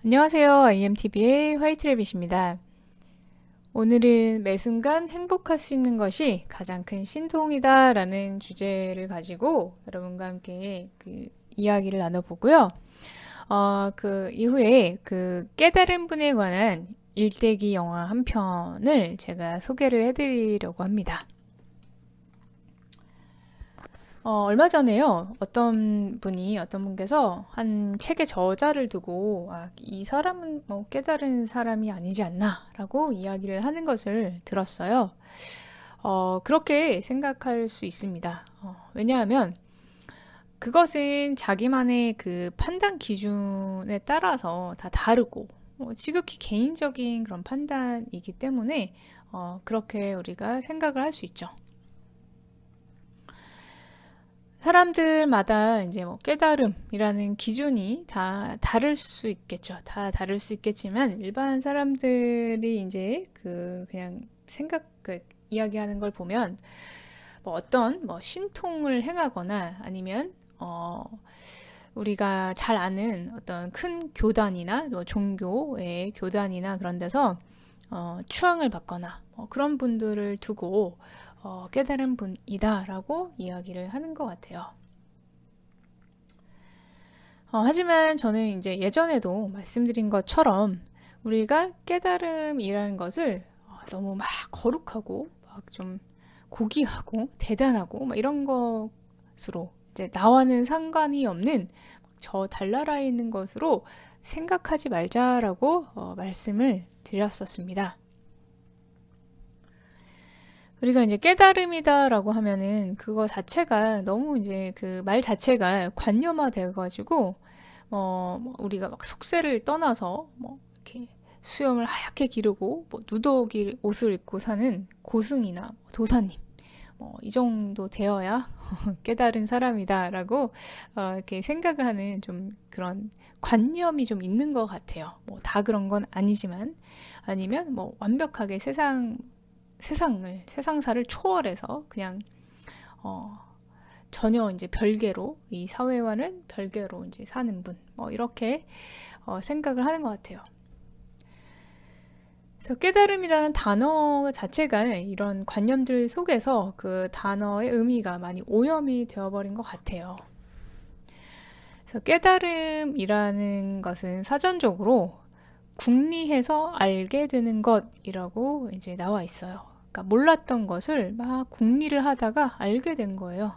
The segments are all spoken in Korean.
안녕하세요. IMTV의 화이트래빗입니다. 오늘은 매 순간 행복할 수 있는 것이 가장 큰 신통이다 라는 주제를 가지고 여러분과 함께 이야기를 나눠보고요. 그 이후에 깨달은 분에 관한 일대기 영화 한 편을 제가 소개를 해드리려고 합니다. 얼마 전에요. 어떤 분께서 한 책의 저자를 두고, 이 사람은 뭐 깨달은 사람이 아니지 않나, 라고 이야기를 하는 것을 들었어요. 그렇게 생각할 수 있습니다. 왜냐하면, 그것은 자기만의 그 판단 기준에 따라서 다 다르고, 지극히 개인적인 그런 판단이기 때문에, 그렇게 우리가 생각을 할 수 있죠. 사람들마다 이제 뭐 깨달음이라는 기준이 다 다를 수 있겠죠. 다 다를 수 있겠지만 일반 사람들이 이제 그냥 이야기하는 걸 보면 뭐 어떤 뭐 신통을 행하거나 아니면 우리가 잘 아는 어떤 큰 교단이나 뭐 종교의 교단이나 그런 데서 추앙을 받거나 뭐 그런 분들을 두고 깨달은 분이다라고 이야기를 하는 것 같아요. 하지만 저는 이제 예전에도 말씀드린 것처럼 우리가 깨달음이라는 것을 너무 막 거룩하고 막 좀 고귀하고 대단하고 막 이런 것으로 이제 나와는 상관이 없는 저 달나라에 있는 것으로 생각하지 말자라고 말씀을 드렸었습니다. 우리가 이제 깨달음이다라고 하면은 그거 자체가 너무 이제 그 말 자체가 관념화 되어가지고 우리가 막 속세를 떠나서 뭐 이렇게 수염을 하얗게 기르고 뭐 누더기 옷을 입고 사는 고승이나 도사님 이 정도 되어야 깨달은 사람이다라고 이렇게 생각을 하는 좀 그런 관념이 좀 있는 것 같아요. 뭐 다 그런 건 아니지만 아니면 뭐 완벽하게 세상사를 초월해서 그냥 전혀 이제 별개로 이 사회와는 별개로 이제 사는 분 이렇게 생각을 하는 것 같아요. 그래서 깨달음이라는 단어 자체가 이런 관념들 속에서 그 단어의 의미가 많이 오염이 되어버린 것 같아요. 그래서 깨달음이라는 것은 사전적으로 궁리해서 알게 되는 것이라고 이제 나와 있어요. 그러니까 몰랐던 것을 막 궁리를 하다가 알게 된 거예요.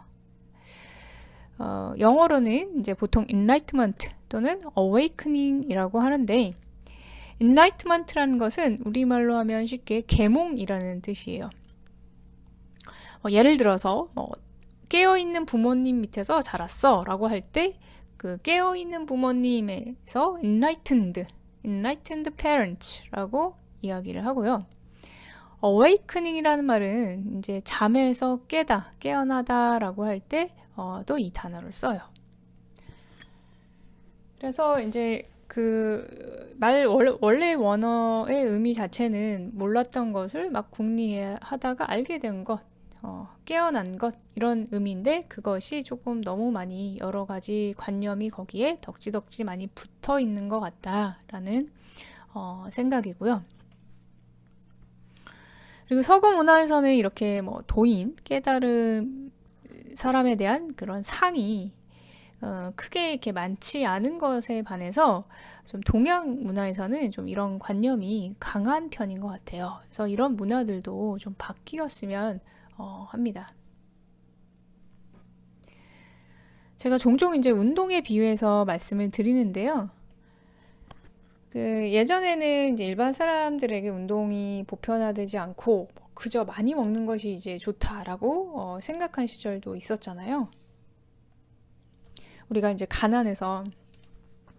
영어로는 이제 보통 enlightenment 또는 awakening이라고 하는데 enlightenment라는 것은 우리말로 하면 쉽게 계몽이라는 뜻이에요. 예를 들어서 깨어있는 부모님 밑에서 자랐어 라고 할 때 그 깨어있는 부모님에서 enlightened parents라고 이야기를 하고요. awakening이라는 말은 이제 잠에서 깨어나다라고 할 때 또 이 단어를 써요. 그래서 이제 원래 원어의 의미 자체는 몰랐던 것을 막 궁리하다가 알게 된 것, 깨어난 것, 이런 의미인데 그것이 조금 너무 많이 여러 가지 관념이 거기에 덕지덕지 많이 붙어 있는 것 같다라는 생각이고요. 그리고 서구 문화에서는 이렇게 뭐 도인, 깨달음 사람에 대한 그런 상이 크게 이렇게 많지 않은 것에 반해서 좀 동양 문화에서는 좀 이런 관념이 강한 편인 것 같아요. 그래서 이런 문화들도 좀 바뀌었으면 합니다. 제가 종종 이제 운동에 비유해서 말씀을 드리는데요. 예전에는 이제 일반 사람들에게 운동이 보편화되지 않고 그저 많이 먹는 것이 이제 좋다라고 생각한 시절도 있었잖아요. 우리가 이제 가난해서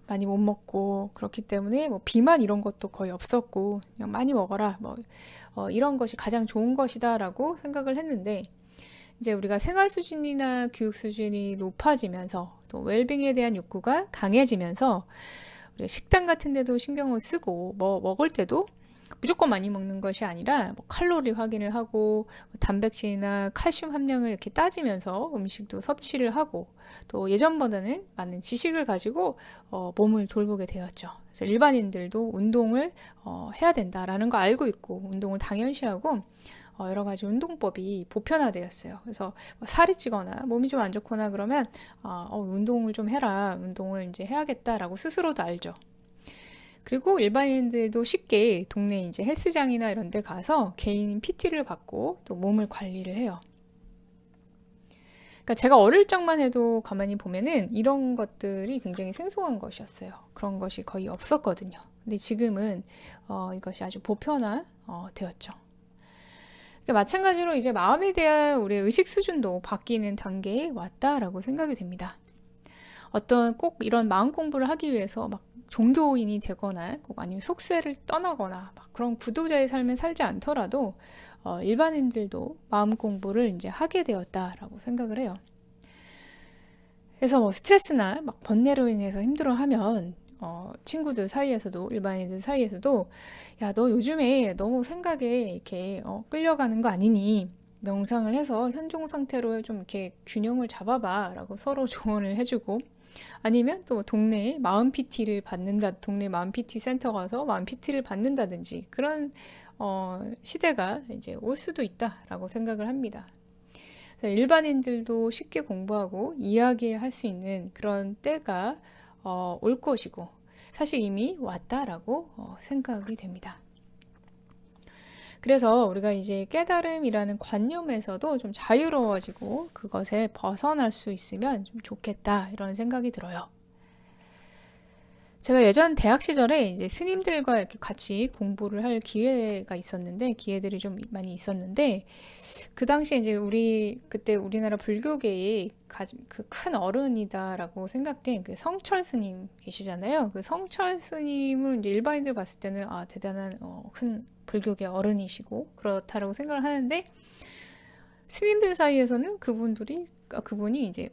많이 못 먹고 그렇기 때문에 뭐 비만 이런 것도 거의 없었고 그냥 많이 먹어라 이런 것이 가장 좋은 것이다라고 생각을 했는데 이제 우리가 생활 수준이나 교육 수준이 높아지면서 또 웰빙에 대한 욕구가 강해지면서 우리가 식단 같은 데도 신경을 쓰고 뭐 먹을 때도 무조건 많이 먹는 것이 아니라 뭐 칼로리 확인을 하고 단백질이나 칼슘 함량을 이렇게 따지면서 음식도 섭취를 하고 또 예전보다는 많은 지식을 가지고 몸을 돌보게 되었죠. 그래서 일반인들도 운동을 해야 된다라는 거 알고 있고 운동을 당연시하고 여러 가지 운동법이 보편화되었어요. 그래서 살이 찌거나 몸이 좀 안 좋거나 그러면 운동을 좀 해라, 운동을 이제 해야겠다라고 스스로도 알죠. 그리고 일반인들도 쉽게 동네 이제 헬스장이나 이런 데 가서 개인 PT를 받고 또 몸을 관리를 해요. 그러니까 제가 어릴 적만 해도 가만히 보면은 이런 것들이 굉장히 생소한 것이었어요. 그런 것이 거의 없었거든요. 근데 지금은 이것이 아주 보편화 되었죠. 그러니까 마찬가지로 이제 마음에 대한 우리의 의식 수준도 바뀌는 단계에 왔다라고 생각이 됩니다. 어떤 꼭 이런 마음 공부를 하기 위해서 막 종교인이 되거나 꼭 아니면 속세를 떠나거나 막 그런 구도자의 삶을 살지 않더라도 일반인들도 마음 공부를 이제 하게 되었다라고 생각을 해요. 그래서 뭐 스트레스나 막 번뇌로 인해서 힘들어하면 친구들 사이에서도 일반인들 사이에서도 야, 너 요즘에 너무 생각에 이렇게 끌려가는 거 아니니? 명상을 해서 현종 상태로 좀 이렇게 균형을 잡아봐 라고 서로 조언을 해주고 아니면 또 동네에 마음 PT를 받는다, 동네 마음 PT 센터 가서 마음 PT를 받는다든지 그런 시대가 이제 올 수도 있다라고 생각을 합니다. 그래서 일반인들도 쉽게 공부하고 이야기할 수 있는 그런 때가 올 것이고 사실 이미 왔다라고 생각이 됩니다. 그래서 우리가 이제 깨달음이라는 관념에서도 좀 자유로워지고 그것에 벗어날 수 있으면 좀 좋겠다 이런 생각이 들어요. 제가 예전 대학 시절에 이제 스님들과 이렇게 같이 공부를 할 기회가 있었는데 기회들이 좀 많이 있었는데 그 당시에 이제 그때 우리나라 불교계의 그 큰 어른이다라고 생각된 그 성철 스님 계시잖아요. 그 성철 스님을 이제 일반인들 봤을 때는 대단한 큰 불교계 어른이시고 그렇다라고 생각을 하는데 스님들 사이에서는 그분이 이제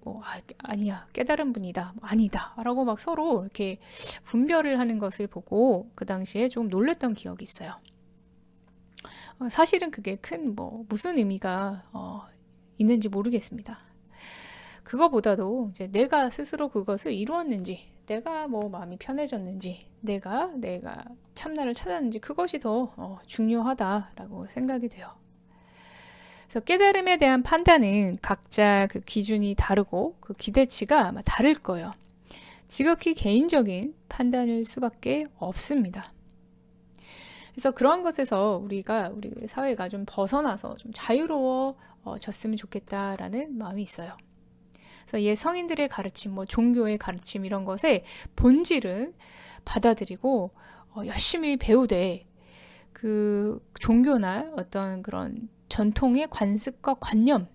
아니야 깨달은 분이다 아니다 라고 막 서로 이렇게 분별을 하는 것을 보고 그 당시에 좀 놀랬던 기억이 있어요. 사실은 그게 무슨 의미가 있는지 모르겠습니다. 그거보다도 이제 내가 스스로 그것을 이루었는지, 내가 마음이 편해졌는지, 내가 참나를 찾았는지 그것이 더 중요하다라고 생각이 돼요. 그래서 깨달음에 대한 판단은 각자 그 기준이 다르고 그 기대치가 아마 다를 거예요. 지극히 개인적인 판단일 수밖에 없습니다. 그래서 그런 것에서 우리 사회가 좀 벗어나서 좀 자유로워졌으면 좋겠다라는 마음이 있어요. 그래서 성인들의 가르침, 종교의 가르침 이런 것의 본질은 받아들이고 열심히 배우되 그 종교나 어떤 그런 전통의 관습과 관념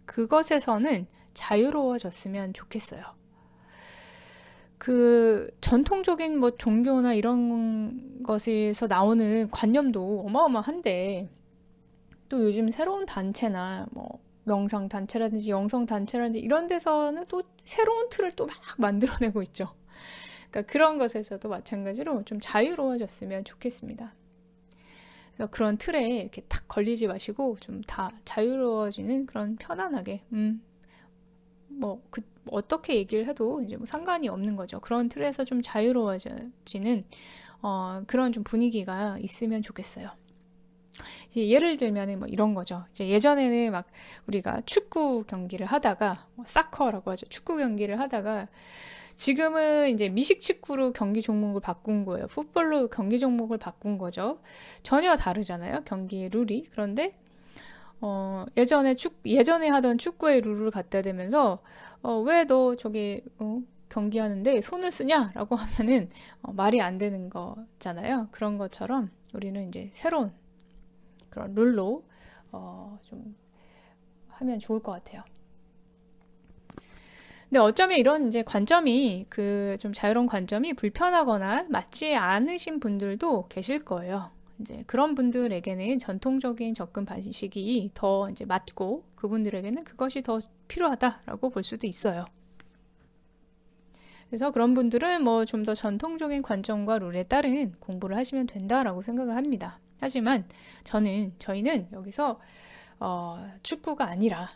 그것에서는 자유로워졌으면 좋겠어요. 그 전통적인 종교나 이런 것에서 나오는 관념도 어마어마한데 또 요즘 새로운 단체나 명상 단체라든지 영성 단체라든지 이런 데서는 또 새로운 틀을 또 막 만들어내고 있죠. 그러니까 그런 것에서도 마찬가지로 좀 자유로워졌으면 좋겠습니다. 그래서 그런 틀에 이렇게 탁 걸리지 마시고 좀 다 자유로워지는 그런 편안하게 어떻게 얘기를 해도 이제 상관이 없는 거죠. 그런 틀에서 좀 자유로워지는 그런 좀 분위기가 있으면 좋겠어요. 이제 예를 들면은 이런 거죠. 이제 예전에는 막 우리가 축구 경기를 하다가 사커라고 하죠. 축구 경기를 하다가 지금은 이제 미식 축구로 경기 종목을 바꾼 거예요. 풋볼로 경기 종목을 바꾼 거죠. 전혀 다르잖아요. 경기의 룰이. 그런데 예전에 하던 축구의 룰을 갖다 대면서 왜 너 저기 경기하는데 손을 쓰냐라고 하면은 말이 안 되는 거잖아요. 그런 것처럼 우리는 이제 새로운 그런 룰로 좀 하면 좋을 것 같아요. 근데 어쩌면 이런 이제 관점이 좀 자유로운 관점이 불편하거나 맞지 않으신 분들도 계실 거예요. 이제 그런 분들에게는 전통적인 접근 방식이 더 이제 맞고 그분들에게는 그것이 더 필요하다라고 볼 수도 있어요. 그래서 그런 분들은 좀 더 전통적인 관점과 룰에 따른 공부를 하시면 된다라고 생각을 합니다. 하지만 저희는 여기서 축구가 아니라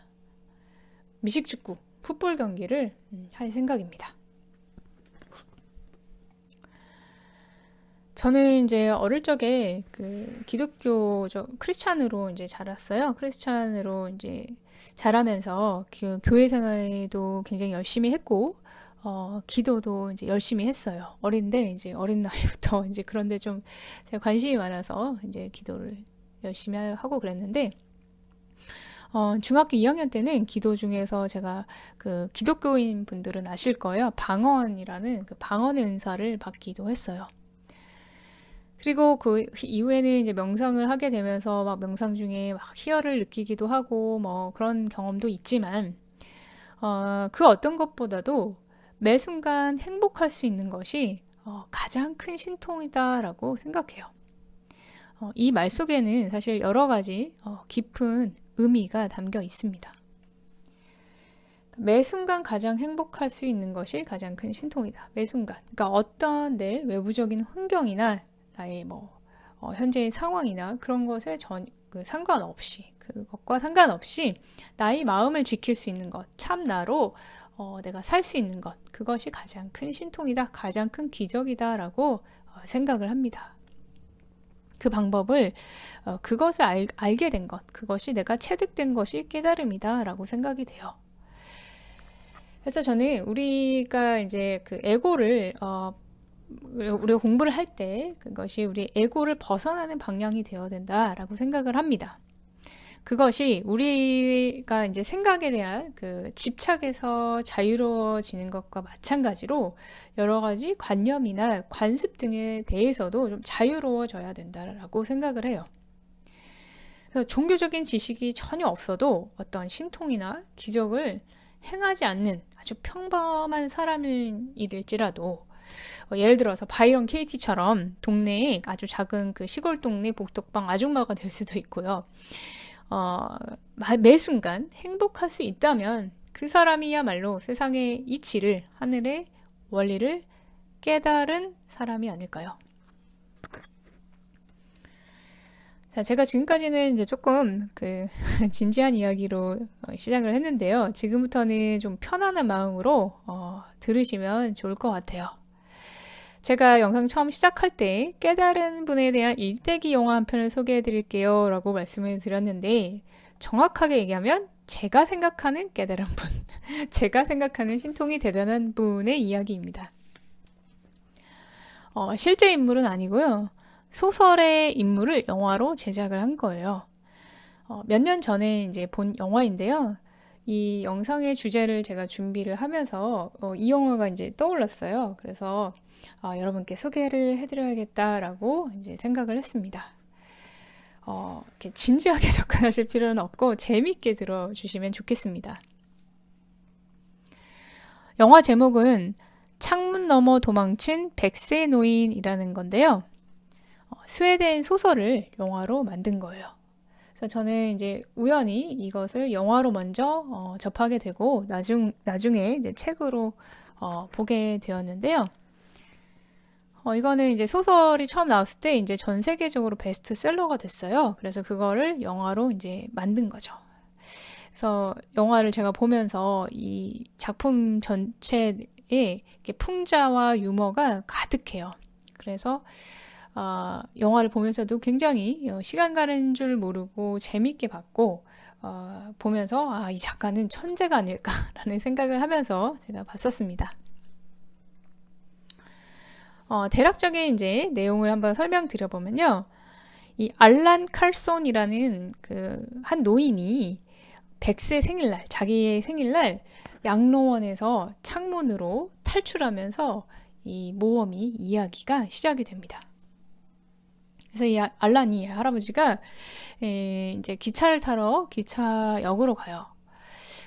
미식축구, 풋볼 경기를 할 생각입니다. 저는 이제 어릴 적에 그 기독교적 크리스찬으로 이제 자랐어요. 크리스찬으로 이제 자라면서 그 교회 생활도 굉장히 열심히 했고, 기도도 이제 열심히 했어요. 어린 나이부터 이제 그런데 좀 제가 관심이 많아서 이제 기도를 열심히 하고 그랬는데, 중학교 2학년 때는 기도 중에서 제가 그 기독교인 분들은 아실 거예요. 방언이라는 그 방언의 은사를 받기도 했어요. 그리고 그 이후에는 이제 명상을 하게 되면서 막 명상 중에 막 희열을 느끼기도 하고 뭐 그런 경험도 있지만, 그 어떤 것보다도 매 순간 행복할 수 있는 것이 가장 큰 신통이다라고 생각해요. 이 말 속에는 사실 여러 가지 깊은 의미가 담겨 있습니다. 매 순간 가장 행복할 수 있는 것이 가장 큰 신통이다. 매 순간. 그러니까 어떤 내 외부적인 환경이나 나의 현재의 상황이나 그런 것에 그것과 상관없이 나의 마음을 지킬 수 있는 것, 참 나로 내가 살 수 있는 것, 그것이 가장 큰 신통이다, 가장 큰 기적이다라고 생각을 합니다. 그 방법을, 그것을 알게 된 것, 그것이 내가 체득된 것이 깨달음이다라고 생각이 돼요. 그래서 저는 우리가 이제 그 에고를 우리가 공부를 할 때 그것이 우리 에고를 벗어나는 방향이 되어야 된다라고 생각을 합니다. 그것이 우리가 이제 생각에 대한 그 집착에서 자유로워지는 것과 마찬가지로 여러 가지 관념이나 관습 등에 대해서도 좀 자유로워져야 된다라고 생각을 해요. 그래서 종교적인 지식이 전혀 없어도 어떤 신통이나 기적을 행하지 않는 아주 평범한 사람일지라도 예를 들어서 바이런 케이티처럼 동네에 아주 작은 그 시골 동네 복덕방 아줌마가 될 수도 있고요. 매 순간 행복할 수 있다면 그 사람이야말로 세상의 이치를, 하늘의 원리를 깨달은 사람이 아닐까요? 자, 제가 지금까지는 이제 조금 진지한 이야기로 시작을 했는데요. 지금부터는 좀 편안한 마음으로 들으시면 좋을 것 같아요. 제가 영상 처음 시작할 때 깨달은 분에 대한 일대기 영화 한 편을 소개해 드릴게요 라고 말씀을 드렸는데, 정확하게 얘기하면 제가 생각하는 깨달은 분, 제가 생각하는 신통이 대단한 분의 이야기입니다. 실제 인물은 아니고요. 소설의 인물을 영화로 제작을 한 거예요. 몇 년 전에 이제 본 영화인데요. 이 영상의 주제를 제가 준비를 하면서 이 영화가 이제 떠올랐어요. 그래서 여러분께 소개를 해드려야겠다라고 이제 생각을 했습니다. 이렇게 진지하게 접근하실 필요는 없고 재밌게 들어주시면 좋겠습니다. 영화 제목은 창문 너머 도망친 백세 노인이라는 건데요. 스웨덴 소설을 영화로 만든 거예요. 그래서 저는 이제 우연히 이것을 영화로 먼저 접하게 되고 나중에 이제 책으로 보게 되었는데요. 이거는 이제 소설이 처음 나왔을 때 이제 전 세계적으로 베스트셀러가 됐어요. 그래서 그거를 영화로 이제 만든 거죠. 그래서 영화를 제가 보면서 이 작품 전체에 이렇게 풍자와 유머가 가득해요. 그래서 영화를 보면서도 굉장히 시간 가는 줄 모르고 재밌게 봤고, 보면서 이 작가는 천재가 아닐까라는 생각을 하면서 제가 봤었습니다. 대략적인 이제 내용을 한번 설명드려보면요. 이 알란 칼손이라는 한 노인이 100세 생일날, 자기의 생일날 양로원에서 창문으로 탈출하면서 이 모험이 이야기가 시작이 됩니다. 그래서 이 알란이 할아버지가 이제 기차를 타러 기차역으로 가요.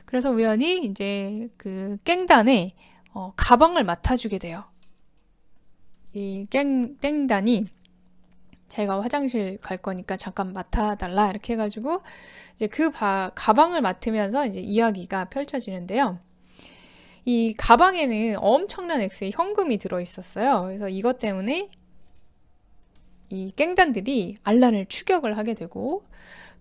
그래서 우연히 이제 그 깽단에 가방을 맡아주게 돼요. 이 깽단이 자기가 화장실 갈 거니까 잠깐 맡아달라 이렇게 해가지고 이제 그 가방을 맡으면서 이제 이야기가 펼쳐지는데요. 이 가방에는 엄청난 액수의 현금이 들어있었어요. 그래서 이것 때문에 이 갱단들이 알란을 추격을 하게 되고,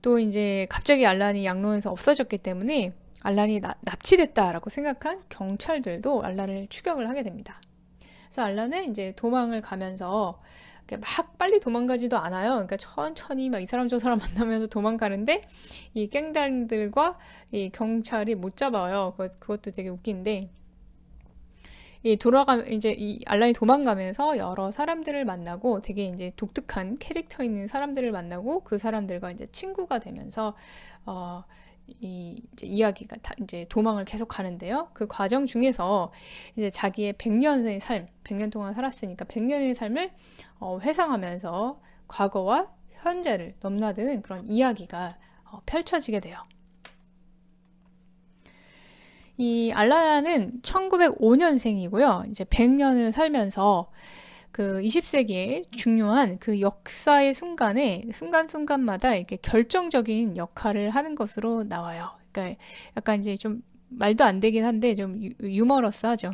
또 이제 갑자기 알란이 양로에서 없어졌기 때문에 알란이 납치됐다라고 생각한 경찰들도 알란을 추격을 하게 됩니다. 그래서 알란은 이제 도망을 가면서 막 빨리 도망가지도 않아요. 그러니까 천천히 막 이 사람 저 사람 만나면서 도망가는데 이 갱단들과 이 경찰이 못 잡아요. 그것도 되게 웃긴데, 이제 이 알란이 도망가면서 여러 사람들을 만나고 되게 이제 독특한 캐릭터 있는 사람들을 만나고 그 사람들과 이제 친구가 되면서 이제 이야기가 이제 도망을 계속 가는데요. 그 과정 중에서 이제 자기의 100년의 삶, 100년 동안 살았으니까 100년의 삶을 회상하면서 과거와 현재를 넘나드는 그런 이야기가 펼쳐지게 돼요. 이 알란은 1905년생이고요. 이제 100년을 살면서 그 20세기의 중요한 그 역사의 순간에 순간순간마다 이렇게 결정적인 역할을 하는 것으로 나와요. 그러니까 약간 이제 좀 말도 안 되긴 한데 좀 유머러스하죠.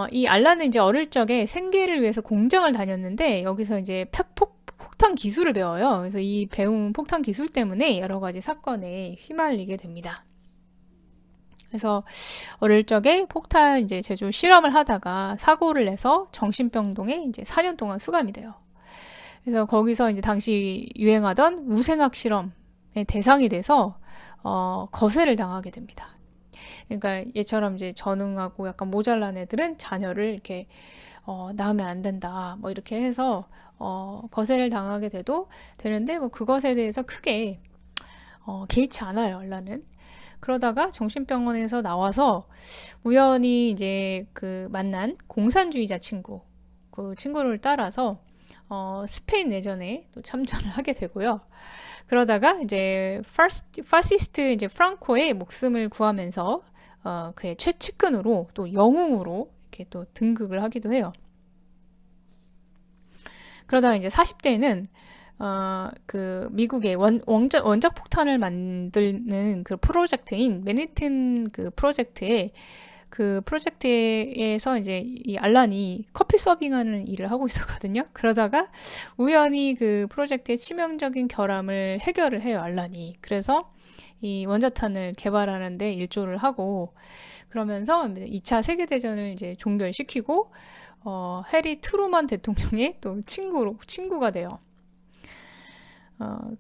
이 알란은 이제 어릴 적에 생계를 위해서 공장을 다녔는데 여기서 이제 폭탄 기술을 배워요. 그래서 이 배운 폭탄 기술 때문에 여러 가지 사건에 휘말리게 됩니다. 그래서 어릴 적에 폭탄 이제 제조 실험을 하다가 사고를 내서 정신병동에 이제 4년 동안 수감이 돼요. 그래서 거기서 이제 당시 유행하던 우생학 실험의 대상이 돼서 거세를 당하게 됩니다. 그러니까 얘처럼 이제 전응하고 약간 모자란 애들은 자녀를 이렇게 낳으면 안 된다 뭐 이렇게 해서 거세를 당하게 되는데 뭐 그것에 대해서 크게 개의치 않아요. 알란은. 그러다가 정신병원에서 나와서 우연히 이제 그 만난 공산주의자 친구, 그 친구를 따라서 스페인 내전에 또 참전을 하게 되고요. 그러다가 이제 파시스트 이제 프랑코의 목숨을 구하면서 그의 최측근으로 또 영웅으로 이렇게 또 등극을 하기도 해요. 그러다가 이제 40대에는 그 미국의 원자 폭탄을 만드는 그 프로젝트인 맨해튼 그 프로젝트에서 이제 이 알란이 커피 서빙하는 일을 하고 있었거든요. 그러다가 우연히 그 프로젝트의 치명적인 결함을 해결을 해요, 알란이. 그래서 이 원자탄을 개발하는데 일조를 하고 그러면서 2차 세계대전을 이제 종결시키고 해리 트루먼 대통령의 또 친구가 돼요.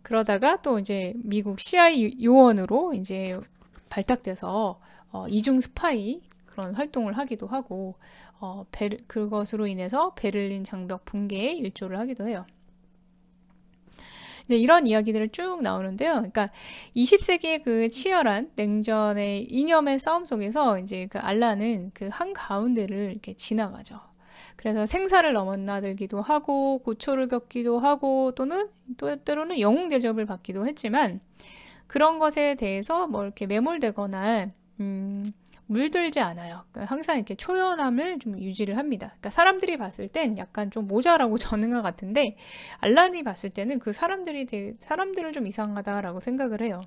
그러다가 또 이제 미국 CIA 요원으로 이제 발탁돼서 이중 스파이 그런 활동을 하기도 하고 그것으로 인해서 베를린 장벽 붕괴에 일조를 하기도 해요. 이제 이런 이야기들을 쭉 나오는데요. 그러니까 20세기의 그 치열한 냉전의 이념의 싸움 속에서 이제 그 알란은 그 한가운데를 이렇게 지나가죠. 그래서 생사를 넘나들기도 하고 고초를 겪기도 하고 또는 또 때로는 영웅 대접을 받기도 했지만 그런 것에 대해서 뭐 이렇게 매몰되거나 물들지 않아요. 그러니까 항상 이렇게 초연함을 좀 유지를 합니다. 그러니까 사람들이 봤을 땐 약간 좀 모자라고 전능한 같은데 알란이 봤을 때는 그 사람들을 좀 이상하다라고 생각을 해요.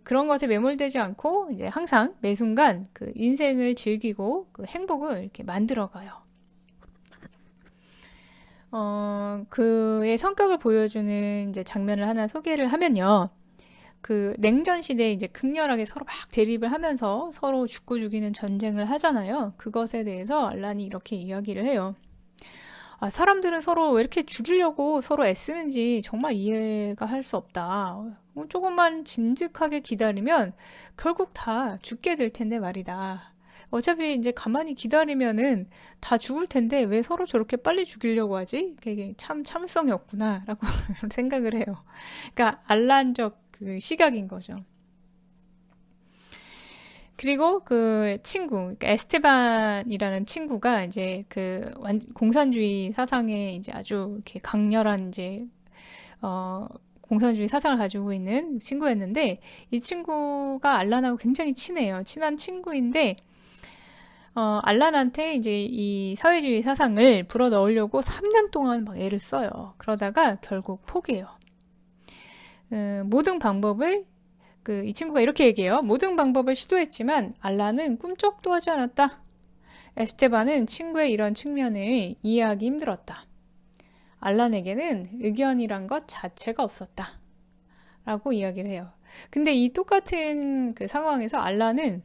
그런 것에 매몰되지 않고 이제 항상 매 순간 그 인생을 즐기고 그 행복을 이렇게 만들어가요. 그의 성격을 보여주는 이제 장면을 하나 소개를 하면요. 그 냉전 시대에 이제 극렬하게 서로 막 대립을 하면서 서로 죽고 죽이는 전쟁을 하잖아요. 그것에 대해서 알란이 이렇게 이야기를 해요. 사람들은 서로 왜 이렇게 죽이려고 서로 애쓰는지 정말 이해가 할 수 없다. 조금만 진즉하게 기다리면 결국 다 죽게 될 텐데 말이다. 어차피 이제 가만히 기다리면은 다 죽을 텐데 왜 서로 저렇게 빨리 죽이려고 하지? 그게 참 참을성이 없구나라고 생각을 해요. 그러니까 알란적 그 시각인 거죠. 그리고 그 친구, 그러니까 에스테반이라는 친구가 이제 그 공산주의 사상에 이제 아주 이렇게 강렬한 이제 공산주의 사상을 가지고 있는 친구였는데 이 친구가 알란하고 굉장히 친해요. 친한 친구인데 알란한테 이제 이 사회주의 사상을 불어넣으려고 3년 동안 막 애를 써요. 그러다가 결국 포기해요. 모든 방법을 이 친구가 이렇게 얘기해요. 모든 방법을 시도했지만 알란은 꿈쩍도 하지 않았다. 에스테반은 친구의 이런 측면을 이해하기 힘들었다. 알란에게는 의견이란 것 자체가 없었다. 라고 이야기를 해요. 근데 이 똑같은 그 상황에서 알란은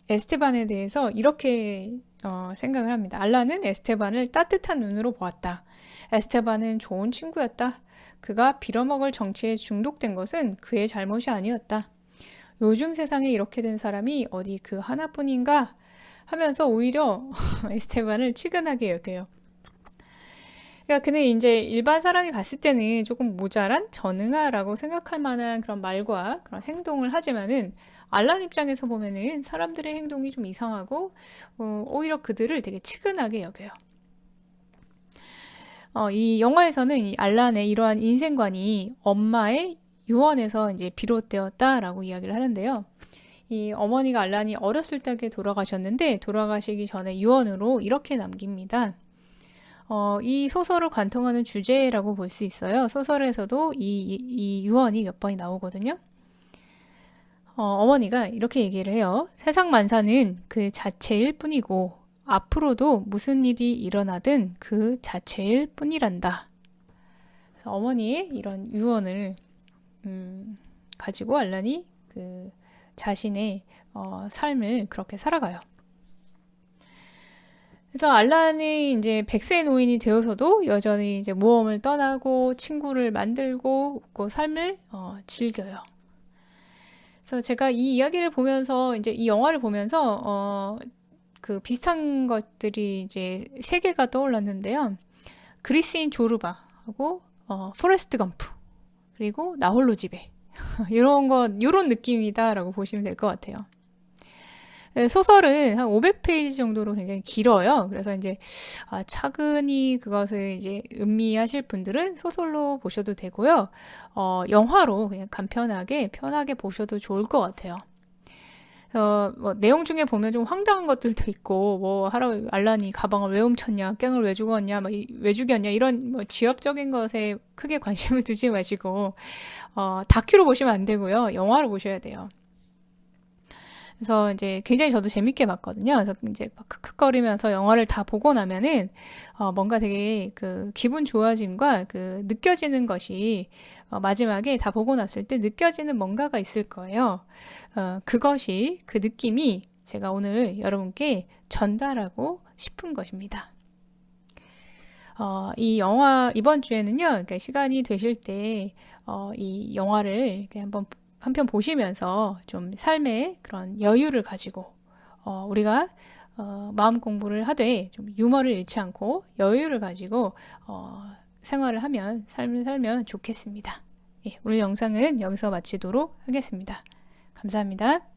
에스테반에 대해서 이렇게 생각을 합니다. 알란은 에스테반을 따뜻한 눈으로 보았다. 에스테반은 좋은 친구였다. 그가 빌어먹을 정치에 중독된 것은 그의 잘못이 아니었다. 요즘 세상에 이렇게 된 사람이 어디 그 하나뿐인가 하면서 오히려 에스테반을 치근하게 여겨요. 그러니까 그는 이제 일반 사람이 봤을 때는 조금 모자란 전응아라고 생각할 만한 그런 말과 그런 행동을 하지만은 알란 입장에서 보면은 사람들의 행동이 좀 이상하고 오히려 그들을 되게 치근하게 여겨요. 이 영화에서는 이 알란의 이러한 인생관이 엄마의 유언에서 이제 비롯되었다라고 이야기를 하는데요. 이 어머니가 알란이 어렸을 적에 돌아가셨는데 돌아가시기 전에 유언으로 이렇게 남깁니다. 이 소설을 관통하는 주제라고 볼 수 있어요. 소설에서도 이 유언이 몇 번이 나오거든요. 어머니가 이렇게 얘기를 해요. 세상 만사는 그 자체일 뿐이고 앞으로도 무슨 일이 일어나든 그 자체일 뿐이란다. 그래서 어머니의 이런 유언을 가지고 알란이 그 자신의 삶을 그렇게 살아가요. 그래서 알란이 이제 100세 노인이 되어서도 여전히 이제 모험을 떠나고 친구를 만들고 웃고 삶을 즐겨요. 그래서 제가 이 이야기를 보면서 이제 이 영화를 보면서 그 비슷한 것들이 이제 세 개가 떠올랐는데요. 그리스인 조르바하고 포레스트 검프 그리고 나 홀로 집에 이런 느낌이다라고 보시면 될 것 같아요. 소설은 한 500페이지 정도로 굉장히 길어요. 그래서 이제 차근히 그것을 이제 음미하실 분들은 소설로 보셔도 되고요. 영화로 그냥 간편하게 편하게 보셔도 좋을 것 같아요. 뭐 내용 중에 보면 좀 황당한 것들도 있고, 뭐 알란이 가방을 왜 훔쳤냐, 깽을 왜 죽었냐, 왜 죽였냐 이런 뭐 지엽적인 것에 크게 관심을 두지 마시고 다큐로 보시면 안 되고요. 영화로 보셔야 돼요. 그래서 이제 굉장히 저도 재밌게 봤거든요. 그래서 이제 막 크크거리면서 영화를 다 보고 나면은 뭔가 되게 그 기분 좋아짐과 그 느껴지는 것이 마지막에 다 보고 났을 때 느껴지는 뭔가가 있을 거예요. 그것이 그 느낌이 제가 오늘 여러분께 전달하고 싶은 것입니다. 이 영화 이번 주에는요, 그러니까 시간이 되실 때 이 영화를 이렇게 한편 보시면서 좀 삶의 그런 여유를 가지고 우리가 마음 공부를 하되 좀 유머를 잃지 않고 여유를 가지고 생활을 하면 삶을 살면 좋겠습니다. 예, 오늘 영상은 여기서 마치도록 하겠습니다. 감사합니다.